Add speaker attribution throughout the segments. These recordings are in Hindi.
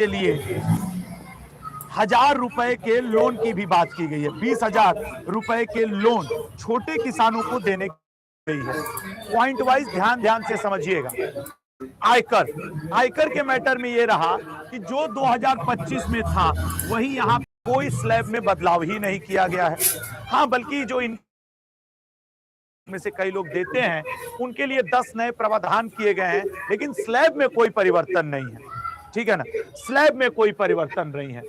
Speaker 1: के लिए 1,000 रुपए के लोन की भी बात की गई है। 20,000 रुपए के लोन छोटे किसानों को देने की गई है। पॉइंट वाइज ध्यान से समझिएगा। आयकर के मैटर में यह रहा कि जो 2025 में था वही यहां कोई स्लैब में बदलाव ही नहीं किया गया है। हाँ, बल्कि जो इन में से कई लोग देते हैं उनके लिए 10 नए प्रावधान किए गए हैं, लेकिन स्लैब में कोई परिवर्तन नहीं है। ठीक है ना, स्लैब में कोई परिवर्तन नहीं है।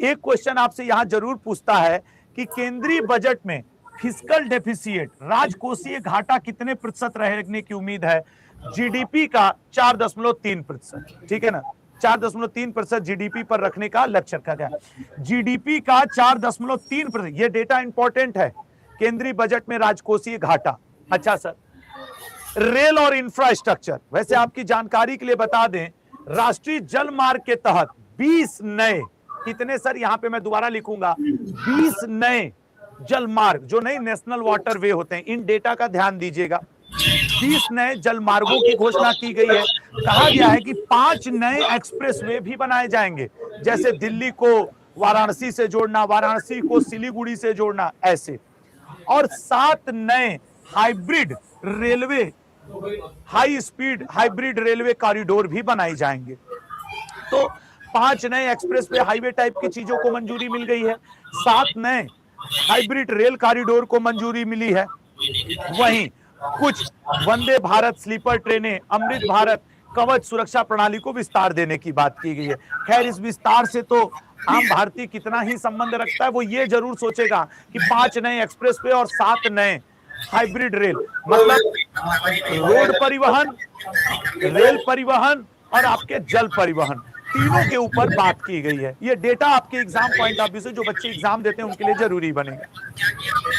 Speaker 1: एक क्वेश्चन आपसे यहां जरूर पूछता है कि केंद्रीय बजट में फिस्कल डेफिसिट, राजकोषीय घाटा कितने प्रतिशत रहने की उम्मीद है? जीडीपी का 4.3%। ठीक है ना, 4.3% जीडीपी पर रखने का लक्ष्य रखा गया। जीडीपी का 4.3%, यह डेटा इंपॉर्टेंट है। केंद्रीय बजट में राजकोषीय घाटा। अच्छा सर, रेल और इंफ्रास्ट्रक्चर, वैसे आपकी जानकारी के लिए बता दें, राष्ट्रीय जल मार्ग के तहत 20 नए, कितने सर, यहां पे मैं दोबारा लिखूंगा, 20 नए जल मार्ग, जो नई नेशनल वाटर वे होते हैं, इन डेटा का ध्यान दीजिएगा। 20 नए जल मार्गों की घोषणा की गई है। कहा गया है कि 5 नए एक्सप्रेस वे भी बनाए जाएंगे, जैसे दिल्ली को वाराणसी से जोड़ना, वाराणसी को सिलीगुड़ी से जोड़ना, ऐसे। और 7 नए hybrid railway, high speed hybrid railway corridor भी बनाए जाएंगे। तो 5 नए एक्सप्रेस वे हाईवे टाइप की चीजों को मंजूरी मिल गई है, 7 नए हाइब्रिड रेल कॉरिडोर को मंजूरी मिली है। वहीं कुछ वंदे भारत स्लीपर ट्रेनें, अमृत भारत कवच सुरक्षा प्रणाली को विस्तार देने की बात की गई है। खैर, इस विस्तार से तो आम भारतीय कितना ही संबंध रखता है, वो ये जरूर सोचेगा कि 5 नए एक्सप्रेसवे और 7 नए हाइब्रिड रेल, मतलब रोड परिवहन, रेल परिवहन और आपके जल परिवहन, तीनों के ऊपर बात की गई है। ये डेटा आपके एग्जाम पॉइंट ऑफ व्यू से, जो बच्चे एग्जाम देते हैं उनके लिए जरूरी बनेगा।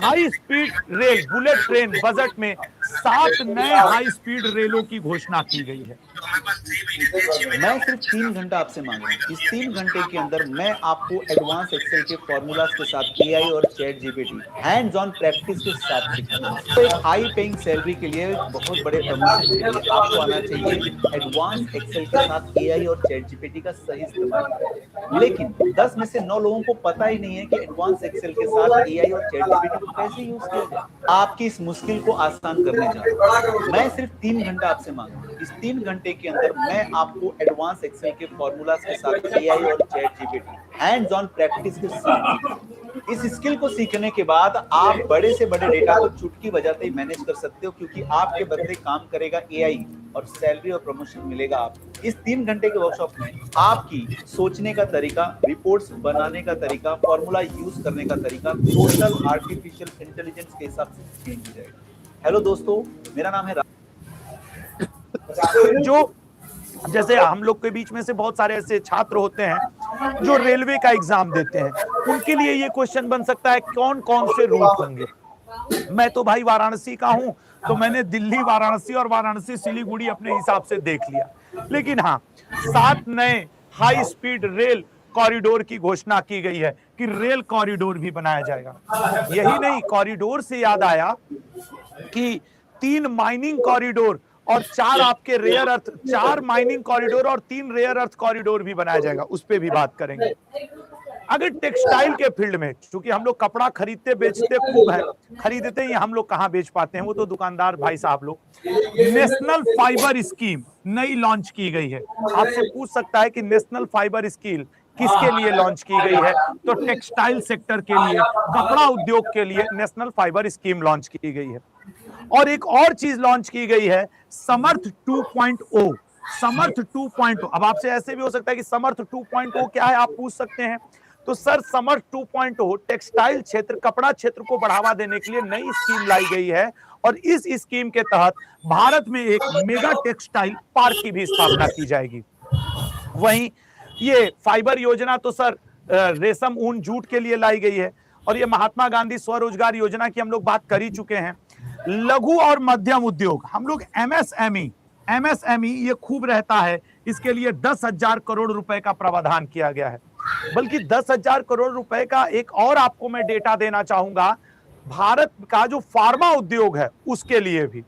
Speaker 1: High speed rail, bullet train, budget में 7 नए हाई स्पीड रेलों की घोषणा की गई है।
Speaker 2: मैं सिर्फ 3 घंटा आपसे मांग रहा हूं। इस 3 घंटे के अंदर मैं आपको एडवांस एक्सेल के फॉर्मूलाज के साथ एआई और chat GPT hands on practice के साथ सिखाऊंगा। तो एक हाई पेइंग सैलरी के लिए, बहुत बड़े प्रमोशन के लिए आपको आना चाहिए एडवांस एक्सेल के साथ एआई और चैट जीपीटी का सही इस्तेमाल। लेकिन 10 में से 9 लोगों को पता ही नहीं है कि एडवांस एक्सेल के साथ एआई और चैट जीपीटी को कैसे यूज किया जाए। आपकी इस मुश्किल को आसान करने जा रहा हूं। मैं सिर्फ 3 घंटा आपसे मांग रहा हूं। इस 3 घंटे के अंदर मैं आपको एडवांस एक्सेल के फॉर्मूलाज के साथ एआई और chat GPT hands on practice के साथ, इस स्किल को सीखने के बाद आप बड़े से बड़े डेटा को चुटकी बजाते ही मैनेज कर सकते हो, क्योंकि आपके बदले काम करेगा एआई और सैलरी और प्रमोशन मिलेगा आपको। इस 3 घंटे के वर्कशॉप में आपकी सोचने का तरीका, रिपोर्ट्स बनाने का तरीका, फॉर्मूला यूज करने का तरीका टोटल आर्टिफिशियल इंटेलिजेंस के हिसाब से चेंज हो जाएगा। हेलो दोस्तों, मेरा नाम है
Speaker 1: जो जैसे हम लोग के बीच में से बहुत सारे ऐसे छात्र होते हैं जो रेलवे का एग्जाम देते हैं, उनके लिए ये क्वेश्चन बन सकता है कौन कौन से रूट होंगे। मैं तो भाई वाराणसी का हूं, तो मैंने दिल्ली वाराणसी और वाराणसी सिलीगुड़ी अपने हिसाब से देख लिया। लेकिन हाँ, 7 नए हाई स्पीड रेल कॉरिडोर की घोषणा की गई है कि रेल कॉरिडोर भी बनाया जाएगा। यही नहीं, कॉरिडोर से याद आया कि 3 माइनिंग कॉरिडोर और 4 आपके रेयर अर्थ, 4 माइनिंग कॉरिडोर और 3 रेयर अर्थ कॉरिडोर भी बनाया जाएगा, उस पर भी बात करेंगे। अगर टेक्सटाइल के फील्ड में, क्योंकि हम लोग कपड़ा खरीदते बेचते खूब है, खरीदते ही हम लोग कहां बेच पाते हैं, वो तो दुकानदार भाई साहब लोग। नेशनल फाइबर स्कीम नई लॉन्च की गई है। आपसे पूछ सकता है कि नेशनल फाइबर स्कीम किसके लिए लॉन्च की गई है, तो टेक्सटाइल सेक्टर के लिए, कपड़ा उद्योग के लिए नेशनल फाइबर स्कीम लॉन्च की गई है। और एक और चीज लॉन्च की गई है, समर्थ 2.0। समर्थ 2.0, अब आपसे ऐसे भी हो सकता है कि समर्थ 2.0 क्या है, आप पूछ सकते हैं। तो सर, समर्थ 2.0 टेक्सटाइल क्षेत्र, कपड़ा क्षेत्र को बढ़ावा देने के लिए नई स्कीम लाई गई है, और इस स्कीम के तहत भारत में एक मेगा टेक्सटाइल पार्क की भी स्थापना की जाएगी। वहीं ये फाइबर योजना तो सर रेशम, ऊन, जूट के लिए लाई गई है, और ये महात्मा गांधी स्वरोजगार योजना की हम लोग बात कर ही चुके हैं। लघु और मध्यम उद्योग, हम लोग एमएसएमई ये खूब रहता है, इसके लिए 10,000 करोड़ रुपए का प्रावधान किया गया है। बल्कि 10,000 करोड़ रुपए का एक और आपको मैं डेटा देना चाहूंगा, भारत का जो फार्मा उद्योग है उसके लिए भी।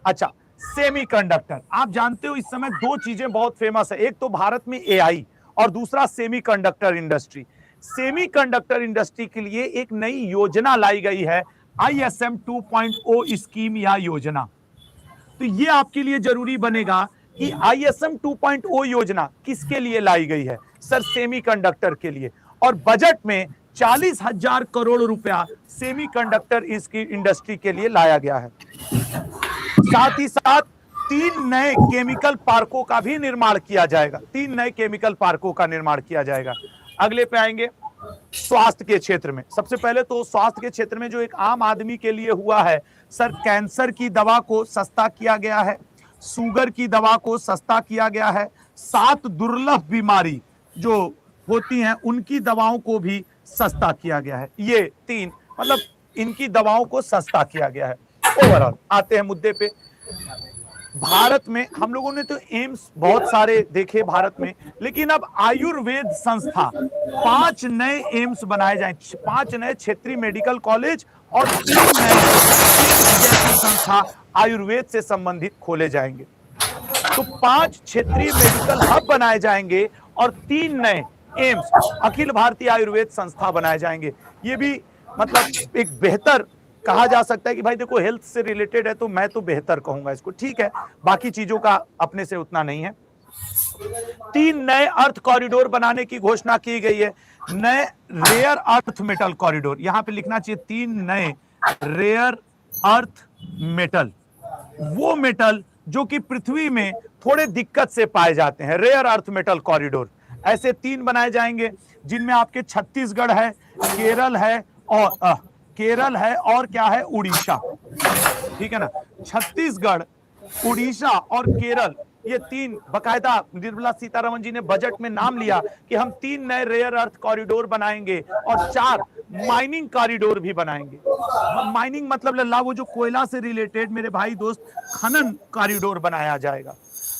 Speaker 1: अच्छा, सेमीकंडक्टर, आप जानते हो इस समय 2 चीजें बहुत फेमस है, एक तो भारत में एआई और दूसरा सेमीकंडक्टर इंडस्ट्री। सेमीकंडक्टर इंडस्ट्री के लिए एक नई योजना लाई गई है, ISM 2.0 स्कीम या योजना। तो ये आपके लिए जरूरी बनेगा कि ISM 2.0 योजना किसके लिए लाई गई है? सर, सेमीकंडक्टर के लिए। और बजट में 40,000 करोड़ रुपया सेमीकंडक्टर इसकी इंडस्ट्री के लिए लाया गया है। साथ ही साथ 3 नए केमिकल पार्कों का भी निर्माण किया जाएगा। 3 नए केमिकल पार्कों का निर्माण किया जाएगा। अगले पे आएंगे स्वास्थ्य के क्षेत्र में। सबसे पहले तो स्वास्थ्य के क्षेत्र में जो एक आम आदमी के लिए हुआ है, सर, कैंसर की दवा को सस्ता किया गया है, शुगर की दवा को सस्ता किया गया है, 7 दुर्लभ बीमारी जो होती हैं उनकी दवाओं को भी सस्ता किया गया है। ये 3 मतलब इनकी दवाओं को सस्ता किया गया है। ओवरऑल आते हैं मुद्दे पे। भारत में हम लोगों ने तो एम्स बहुत सारे देखे भारत में, लेकिन अब आयुर्वेद संस्था 5 नए एम्स बनाए जाएंगे, 5 नए क्षेत्रीय मेडिकल कॉलेज और 3 नए संस्था आयुर्वेद से संबंधित खोले जाएंगे। तो 5 क्षेत्रीय मेडिकल हब बनाए जाएंगे और 3 नए एम्स अखिल भारतीय आयुर्वेद संस्था बनाए जाएंगे। ये भी मतलब एक बेहतर कहा जा सकता है कि भाई देखो हेल्थ से रिलेटेड है तो मैं तो बेहतर कहूंगा इसको, ठीक है, बाकी चीजों का अपने से उतना नहीं है। 3 नए अर्थ कॉरिडोर बनाने की घोषणा की गई है। नए रेयर अर्थ मेटल कॉरिडोर, यहां पे लिखना चाहिए 3 नए रेयर अर्थ मेटल, वो मेटल जो कि पृथ्वी में थोड़े दिक्कत से पाए जाते हैं, रेयर अर्थ मेटल कॉरिडोर। ऐसे 3 बनाए जाएंगे जिनमें आपके छत्तीसगढ़ है, केरल है और क्या है, उड़ीसा, ठीक है ना। छत्तीसगढ़, उड़ीसा और केरल, ये 3 बकायदा निर्मला सीतारमण जी ने बजट में नाम लिया कि हम 3 नए रेयर अर्थ कॉरिडोर बनाएंगे और 4 माइनिंग कॉरिडोर भी बनाएंगे। माइनिंग मतलब लल्ला वो जो कोयला से रिलेटेड मेरे भाई दोस्त खनन कॉरिडोर बनाया जाएगा।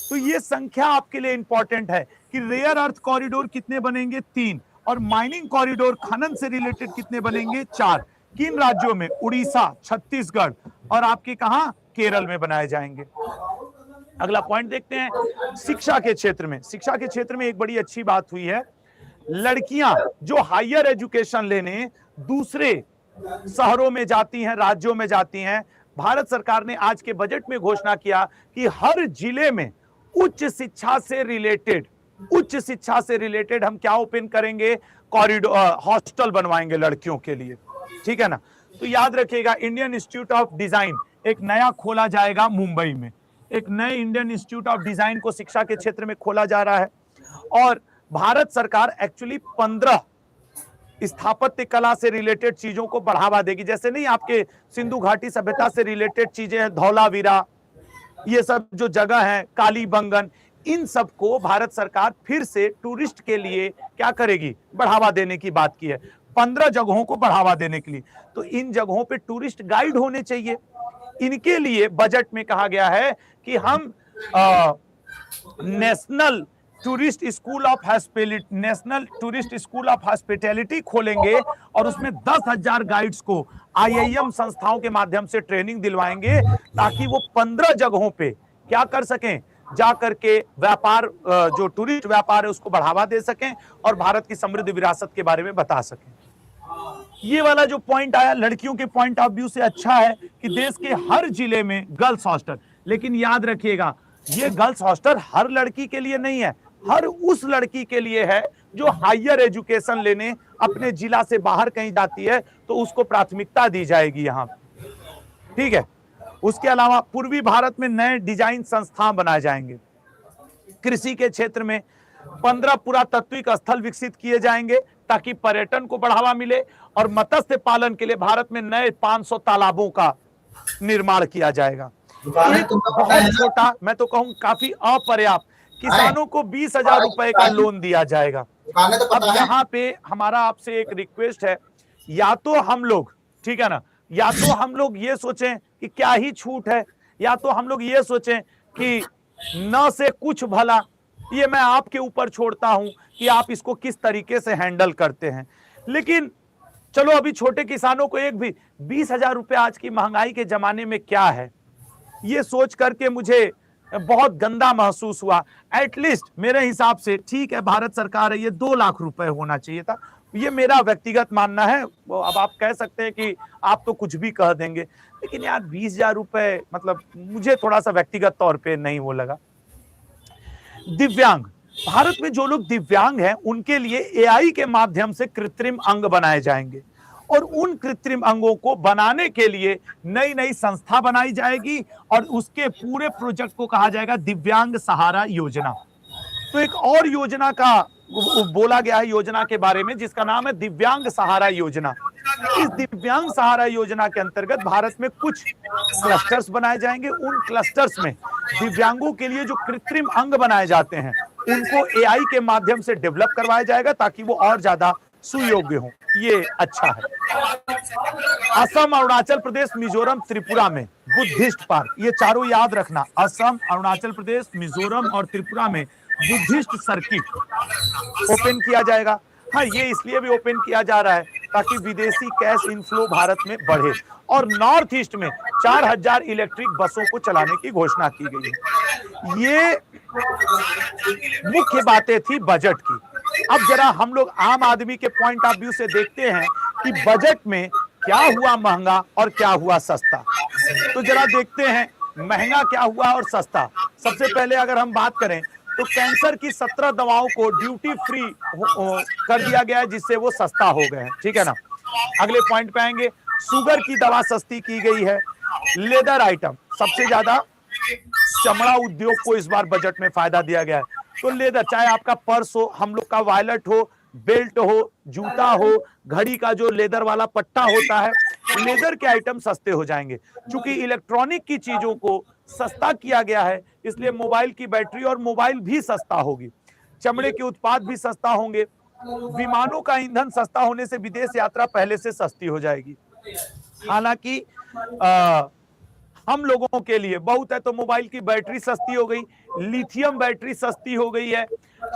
Speaker 1: तो ये संख्या आपके लिए इंपॉर्टेंट है कि रेयर अर्थ कॉरिडोर कितने बनेंगे, 3, और माइनिंग कॉरिडोर खनन से रिलेटेड कितने बनेंगे, 4। किन राज्यों में? उड़ीसा, छत्तीसगढ़ और आपके कहां, केरल में बनाए जाएंगे। अगला पॉइंट देखते हैं शिक्षा के क्षेत्र में। शिक्षा के क्षेत्र में एक बड़ी अच्छी बात हुई है, लड़कियां जो हायर एजुकेशन लेने दूसरे शहरों में जाती हैं, राज्यों में जाती हैं, भारत सरकार ने आज के बजट में घोषणा किया कि हर जिले में उच्च शिक्षा से रिलेटेड हम क्या ओपन करेंगे, कॉरिडोर, हॉस्टल बनवाएंगे लड़कियों के लिए, ठीक है ना। तो याद रखिएगा, इंडियन इंस्टीट्यूट ऑफ डिजाइन एक नया खोला जाएगा मुंबई में। एक नए इंडियन इंस्टीट्यूट ऑफ डिजाइन को शिक्षा के क्षेत्र में खोला जा रहा है। और भारत सरकार एक्चुअली 15 स्थापत्य कला से रिलेटेड चीजों को बढ़ावा देगी। जैसे नहीं आपके सिंधु घाटी सभ्यता से रिलेटेड चीजें हैं, धौलावीरा, ये सब जो जगह है, कालीबंगन, इन सब को भारत सरकार फिर से टूरिस्ट के लिए क्या करेगी, बढ़ावा देने की बात की है। 15 जगहों को बढ़ावा देने के लिए, तो इन जगहों पे टूरिस्ट गाइड होने चाहिए। इनके लिए बजट में कहा गया है कि हम national tourist school of hospitality खोलेंगे और उसमें 10,000 गाइड्स को IIM संस्थाओं के माध्यम से ट्रेनिंग दिलवाएंगे ताकि वो 15 जगहों पे क्या कर सकें, जाकर के व्यापार, जो टूरिस्ट व्यापार है उसको बढ़ावा दे सकें और भारत की समृद्ध विरासत के बारे में बता सकें। ये वाला जो पॉइंट आया लड़कियों के पॉइंट ऑफ व्यू से अच्छा है कि देश के हर जिले में गर्ल्स हॉस्टल, लेकिन याद रखिएगा ये गर्ल्स हॉस्टल हर लड़की के लिए नहीं है, हर उस लड़की के लिए है जो हायर एजुकेशन लेने अपने जिला से बाहर कहीं जाती है, तो उसको प्राथमिकता दी जाएगी यहां, ठीक है। उसके अलावा पूर्वी भारत में नए डिजाइन संस्थान बनाए जाएंगे। कृषि के क्षेत्र में 15 पुरातात्विक स्थल विकसित किए जाएंगे ताकि पर्यटन को बढ़ावा मिले, और मत्स्य पालन के लिए भारत में नए 500 तालाबों का निर्माण किया जाएगा। एक बहुत छोटा, मैं तो कहूं काफी अपर्याप्त, किसानों को 20,000 रुपए का लोन दिया जाएगा। अब यहाँ पे हमारा आपसे एक रिक्वेस्ट है, या तो हम लोग, ठीक है ना, या तो हम लोग ये सोचें कि क्या ही छूट है, या तो हम लोग ये सोचें कि न से कुछ भला। ये मैं आपके ऊपर छोड़ता हूं कि आप इसको किस तरीके से हैंडल करते हैं। लेकिन चलो अभी छोटे किसानों को एक भी 20,000 रुपए आज की महंगाई के जमाने में क्या है, ये सोच करके मुझे बहुत गंदा महसूस हुआ। एटलीस्ट मेरे हिसाब से ठीक है, भारत सरकार है, ये 2 लाख रुपए होना चाहिए था। ये मेरा व्यक्तिगत मानना है। अब आप कह सकते हैं कि आप तो कुछ भी कह देंगे, लेकिन यार 20,000 रुपए, मतलब मुझे थोड़ा सा व्यक्तिगत तौर पे नहीं वो लगा। दिव्यांग, भारत में जो लोग दिव्यांग हैं उनके लिए एआई के माध्यम से कृत्रिम अंग बनाए जाएंगे, और उन कृत्रिम अंगों को बनाने के लिए नई नई संस्था बनाई जाएगी, और उसके पूरे प्रोजेक्ट को कहा जाएगा दिव्यांग सहारा योजना। तो एक और योजना का बोला गया है योजना के बारे में, जिसका नाम है दिव्यांग सहारा योजना। इस दिव्यांग सहारा योजना के अंतर्गत भारत में कुछ क्लस्टर्स बनाए जाएंगे। उन क्लस्टर्स में दिव्यांगों के लिए जो कृत्रिम अंग बनाए जाते हैं उनको एआई के माध्यम से डेवलप करवाया जाएगा, ताकि वो और ज्यादा सुयोग्य हो। ये अच्छा है। असम, अरुणाचल प्रदेश, मिजोरम, त्रिपुरा में बुद्धिस्ट पार्क, ये चारों याद रखना, असम, अरुणाचल प्रदेश, मिजोरम और त्रिपुरा में बुद्धिस्ट सर्किट ओपन किया जाएगा। हाँ, ये इसलिए भी ओपन किया जा रहा है ताकि विदेशी कैश इनफ्लो भारत में बढ़े। और नॉर्थ ईस्ट में 4,000 इलेक्ट्रिक बसों को चलाने की घोषणा की गई है। ये मुख्य बातें थी बजट की। अब जरा हम लोग आम आदमी के पॉइंट ऑफ व्यू से देखते हैं कि बजट में क्या हुआ महंगा और क्या हुआ सस्ता। तो जरा देखते हैं महंगा क्या हुआ और सस्ता। सबसे पहले अगर हम बात करें तो कैंसर की 17 दवाओं को ड्यूटी फ्री कर दिया गया है, जिससे वो सस्ता हो गए हैं, ठीक है ना। अगले पॉइंट पे आएंगे, शुगर की दवा सस्ती की गई है। लेदर आइटम, सबसे ज्यादा चमड़ा उद्योग को इस बार बजट में फायदा दिया गया है। तो लेदर, चाहे आपका पर्स हो, हम लोग का वॉलेट हो, बेल्ट हो, जूता हो, घड़ी का जो लेदर वाला पट्टा होता है, लेदर के आइटम सस्ते हो जाएंगे। चूंकि इलेक्ट्रॉनिक की चीजों को सस्ता किया गया है, इसलिए मोबाइल की बैटरी और मोबाइल भी सस्ता होगी। चमड़े के उत्पाद भी सस्ता होंगे। विमानों का ईंधन सस्ता होने से विदेश यात्रा पहले से सस्ती हो जाएगी। हालांकि हम लोगों के लिए बहुत है तो मोबाइल की बैटरी सस्ती हो गई, लिथियम बैटरी सस्ती हो गई है।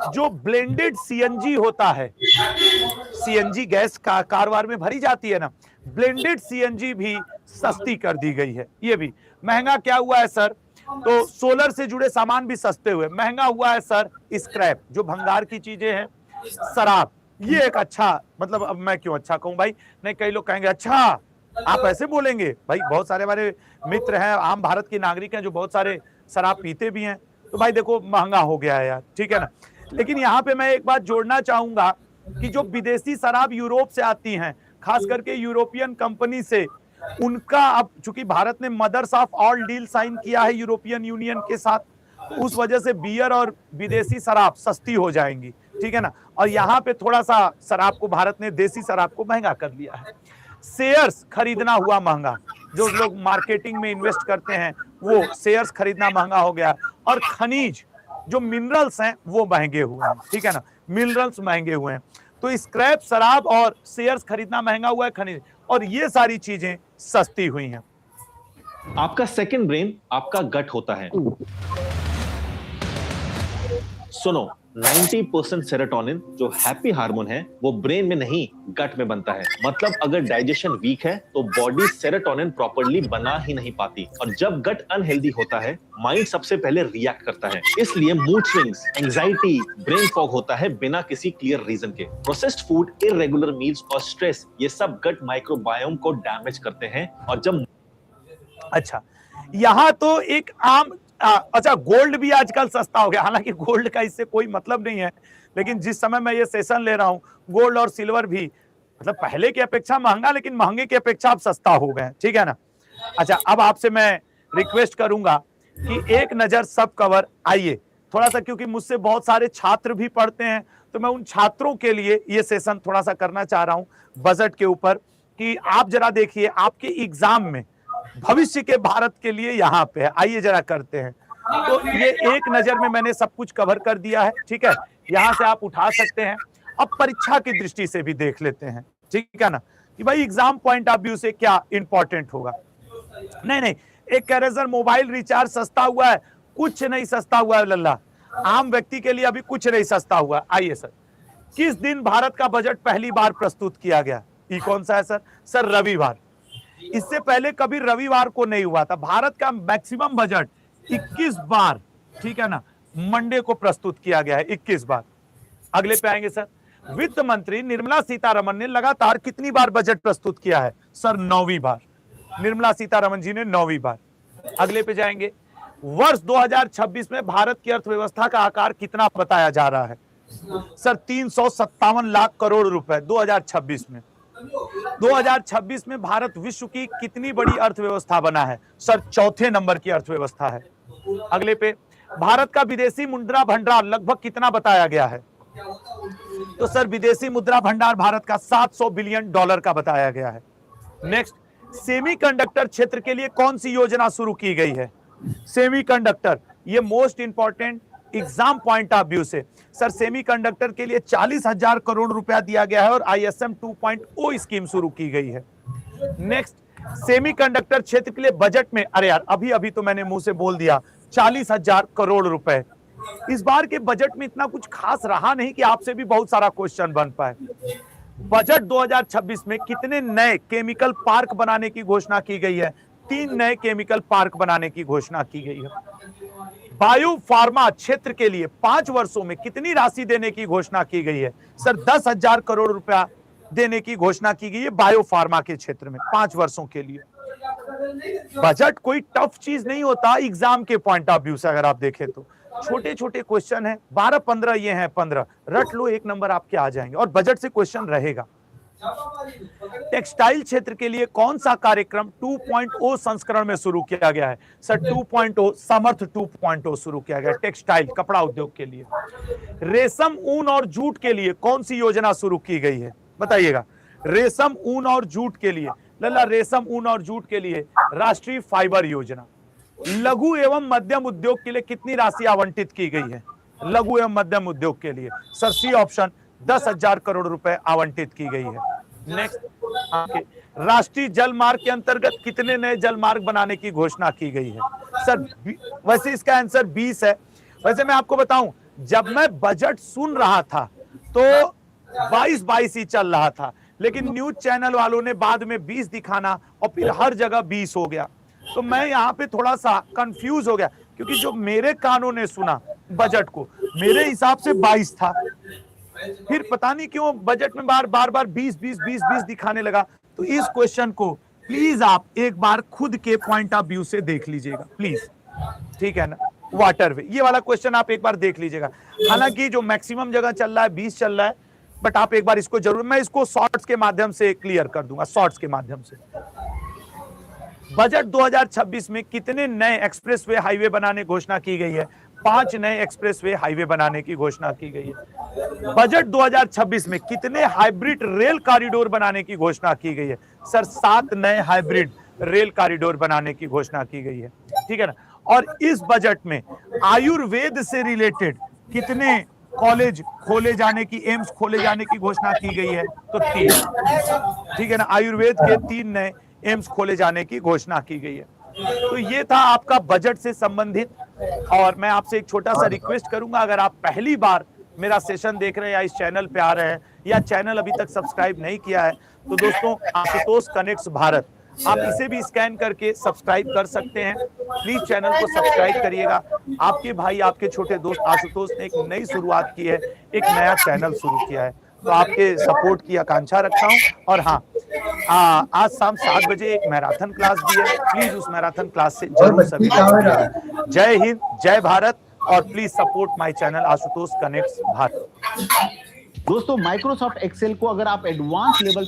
Speaker 1: जो ब्लेंडेड सीएनजी होता है, सीएनजी गैस का कारवार में भरी जाती है ना, ब्लेंडेड सीएनजी भी सस्ती कर दी गई है। ये भी महंगा क्या हुआ है सर, तो सोलर से जुड़े सामान भी सस्ते हुए। महंगा हुआ है सर स्क्रैप, जो भंगार की चीजें हैं, शराब। ये एक अच्छा, मतलब अब मैं क्यों अच्छा कहूं भाई, नहीं कई लोग कहेंगे अच्छा आप ऐसे बोलेंगे, भाई बहुत सारे हमारे मित्र हैं, आम भारत के नागरिक हैं जो बहुत सारे शराब पीते भी हैं। तो भाई देखो महंगा हो गया है यार, ठीक है ना। लेकिन यहाँ पे मैं एक बात जोड़ना चाहूंगा कि जो विदेशी शराब यूरोप से आती हैं, खास करके यूरोपियन कंपनी से, उनका अब चूंकि भारत ने mothers of all deal sign किया है यूरोपियन यूनियन के साथ, तो उस वजह से बियर और विदेशी शराब सस्ती हो जाएंगी, ठीक है ना। और यहाँ पे थोड़ा सा शराब को भारत ने, देसी शराब को महंगा कर दिया है। शेयर्स खरीदना हुआ महंगा, जो लोग मार्केटिंग में इन्वेस्ट करते हैं वो शेयर्स खरीदना महंगा हो गया। और खनिज, जो मिनरल्स हैं वो महंगे हुए हैं, ठीक है ना, मिनरल्स महंगे हुए हैं। तो स्क्रैप, शराब और शेयर्स खरीदना महंगा हुआ है, खनिज, और ये सारी चीजें सस्ती हुई हैं।
Speaker 3: आपका सेकंड ब्रेन आपका गट होता है। सुनो, 90% सेरोटोनिन जो हैप्पी हार्मोन है वो ब्रेन में नहीं गट में बनता है। मतलब अगर डाइजेशन वीक है तो बॉडी सेरोटोनिन प्रॉपर्ली बना ही नहीं पाती, और जब गट अनहेल्दी होता है माइंड सबसे पहले रिएक्ट करता है। इसलिए mood swings, anxiety, brain fog होता है बिना किसी क्लियर रीजन के। प्रोसेस्ड फूड, इर्रेगुलर मील्स और स्ट्रेस, ये सब गट माइक्रोबायोम को डैमेज करते हैं। और जब
Speaker 1: अच्छा, यहाँ तो एक आम अच्छा, गोल्ड भी आजकल सस्ता हो गया। हालांकि गोल्ड का इससे कोई मतलब नहीं है, लेकिन जिस समय मैं ये सेशन ले रहा हूं, गोल्ड और सिल्वर भी मतलब पहले की अपेक्षा महंगा, लेकिन महंगे की अपेक्षा अब सस्ता हो गए, ठीक है ना। अच्छा, अब आपसे मैं रिक्वेस्ट करूंगा कि एक नजर सब कवर आइए थोड़ा सा, क्योंकि मुझसे बहुत सारे छात्र भी पढ़ते हैं, तो मैं उन छात्रों के लिए ये सेशन थोड़ा सा करना चाह रहा हूं बजट के ऊपर, कि आप जरा देखिए आपके एग्जाम में भविष्य के भारत के लिए यहाँ पे है। आइए जरा करते हैं। तो ये एक नजर में मैंने सब कुछ कवर कर दिया है, ठीक है, यहाँ से आप उठा सकते हैं। अब परीक्षा की दृष्टि से भी देख लेते हैं, ठीक है ना, कि भाई एग्जाम पॉइंट ऑफ व्यू से क्या इंपॉर्टेंट होगा। नहीं, एक कह रहे सर मोबाइल रिचार्ज सस्ता हुआ है, कुछ नहीं सस्ता हुआ है लल्ला, आम व्यक्ति के लिए अभी कुछ नहीं सस्ता हुआ। आइए सर, किस दिन भारत का बजट पहली बार प्रस्तुत किया गया, ये कौन सा है सर? सर रविवार। इससे पहले कभी रविवार को नहीं हुआ था। भारत का मैक्सिमम बजट 21 बार, ठीक है ना, मंडे को प्रस्तुत किया गया है, 21 बार। अगले पे आएंगे सर, वित्त मंत्री निर्मला सीतारमण ने लगातार कितनी बार बजट प्रस्तुत किया है? सर 9वीं बार, निर्मला सीतारमण जी ने 9वीं बार। अगले पे जाएंगे, वर्ष 2026 में भारत की अर्थव्यवस्था का आकार कितना बताया जा रहा है? सर 357 लाख करोड़ रुपए 2026 में। 2026 में भारत विश्व की कितनी बड़ी अर्थव्यवस्था बना है? सर चौथे नंबर की अर्थव्यवस्था है। अगले पे, भारत का विदेशी मुद्रा भंडार लगभग कितना बताया गया है? तो सर विदेशी मुद्रा भंडार भारत का $700 बिलियन का बताया गया है। नेक्स्ट, सेमीकंडक्टर क्षेत्र के लिए कौन सी योजना शुरू की गई है? सेमीकंडक्टर, ये most important exam point of view से, सर सेमीकंडक्टर के लिए 40,000 करोड़ रुपया दिया गया है और ISM 2.0 स्कीम शुरू की गई है। नेक्स्ट, सेमीकंडक्टर क्षेत्र के लिए बजट में, अरे यार अभी तो मैंने मुंह से बोल दिया, 40,000 करोड़ रुपए। इस बार के बजट में इतना कुछ खास रहा नहीं कि आपसे भी बहुत सारा क्वेश्चन बन पाए। बजट 2026 में कितने नए केमिकल पार्क बनाने की घोषणा की गई है? 3 नए केमिकल पार्क बनाने की घोषणा की गई है। बायो फार्मा क्षेत्र के लिए 5 वर्षों में कितनी राशि देने की घोषणा की गई है? सर 10,000 करोड़ रुपया देने की घोषणा की गई है बायो फार्मा के क्षेत्र में 5 वर्षों के लिए। बजट कोई टफ चीज नहीं होता एग्जाम के पॉइंट ऑफ व्यू से, अगर आप देखें तो छोटे छोटे क्वेश्चन है, 12-15 ये हैं, 15 रट लो, 1 नंबर आपके आ जाएंगे और बजट से क्वेश्चन रहेगा। टेक्सटाइल क्षेत्र के लिए कौन सा कार्यक्रम 2.0 संस्करण में शुरू किया गया है? सर 2.0 समर्थ 2.0 शुरू किया गया टेक्सटाइल कपड़ा उद्योग के लिए। रेशम, ऊन और जूट के लिए कौन सी योजना शुरू की गई है? बताइएगा। रेशम, ऊन और जूट के लिए, लल्ला रेशम, ऊन और जूट के लिए राष्ट्रीय फाइबर योजना। लघु एवं मध्यम उद्योग के लिए कितनी राशि आवंटित की गई है? लघु एवं मध्यम उद्योग के लिए सर सी ऑप्शन 10,000 करोड़ रुपए आवंटित की गई है। नेक्स्ट, राष्ट्रीय जल मार्ग के अंतर्गत कितने नए जल मार्ग बनाने की घोषणा की गई है? सर वैसे इसका आंसर 20 है। वैसे मैं आपको बताऊं, जब मैं बजट सुन रहा था तो 22 ही चल रहा था, लेकिन न्यूज चैनल वालों ने बाद में 20 दिखाना और फिर हर जगह 20 हो गया, तो मैं यहाँ पे थोड़ा सा कंफ्यूज हो गया, क्योंकि जो मेरे कानों ने सुना बजट को, मेरे हिसाब से 22 था, फिर पता नहीं क्यों बजट में बार बार 20 दिखाने लगा। तो इस क्वेश्चन को प्लीज आप एक बार खुद के पॉइंट ऑफ व्यू से देख लीजिएगा प्लीज, ठीक है ना। वाटरवे, ये वाला क्वेश्चन आप एक बार देख लीजिएगा। हालांकि जो मैक्सिमम जगह चल रहा है 20 चल रहा है, बट आप एक बार इसको जरूर, मैं इसको शॉर्ट्स के माध्यम से क्लियर कर दूंगा, शॉर्ट्स के माध्यम से। बजट 2026 में कितने नए एक्सप्रेसवे हाईवे बनाने की घोषणा की गई है? 5 नए एक्सप्रेसवे हाईवे बनाने की घोषणा की गई है। बजट 2026 में कितने हाइब्रिड रेल कॉरिडोर बनाने की घोषणा की गई है? सर 7 नए हाइब्रिड रेल कॉरिडोर बनाने की घोषणा की गई है, ठीक है ना। और इस बजट में आयुर्वेद से रिलेटेड कितने कॉलेज खोले जाने की, एम्स खोले जाने की घोषणा की गई है? तो 3, ठीक है ना। आयुर्वेद के 3 नए एम्स खोले जाने की घोषणा की गई है। तो ये था आपका बजट से संबंधित। और मैं आपसे एक छोटा सा रिक्वेस्ट करूंगा, अगर आप पहली बार मेरा सेशन देख रहे हैं या इस चैनल पे आ रहे हैं या चैनल अभी तक सब्सक्राइब नहीं किया है, तो दोस्तों आशुतोष कनेक्ट्स भारत, आप इसे भी स्कैन करके सब्सक्राइब कर सकते हैं। प्लीज चैनल को सब्सक्राइब करिएगा। आपके भाई, आपके छोटे दोस्त आशुतोष ने एक नई शुरुआत की है, एक नया चैनल शुरू किया है, तो आपके सपोर्ट की आकांक्षा रखता हूं। और हाँ, आज शाम 7 बजे एक मैराथन क्लास भी है, प्लीज उस मैराथन क्लास से जरूर सभी लोग। जय हिंद, जय भारत, और please support my channel Ashutosh connects Bharat.
Speaker 2: दोस्तों, माइक्रोसॉफ्ट एक्सेल को अगर आप एडवांस लेवल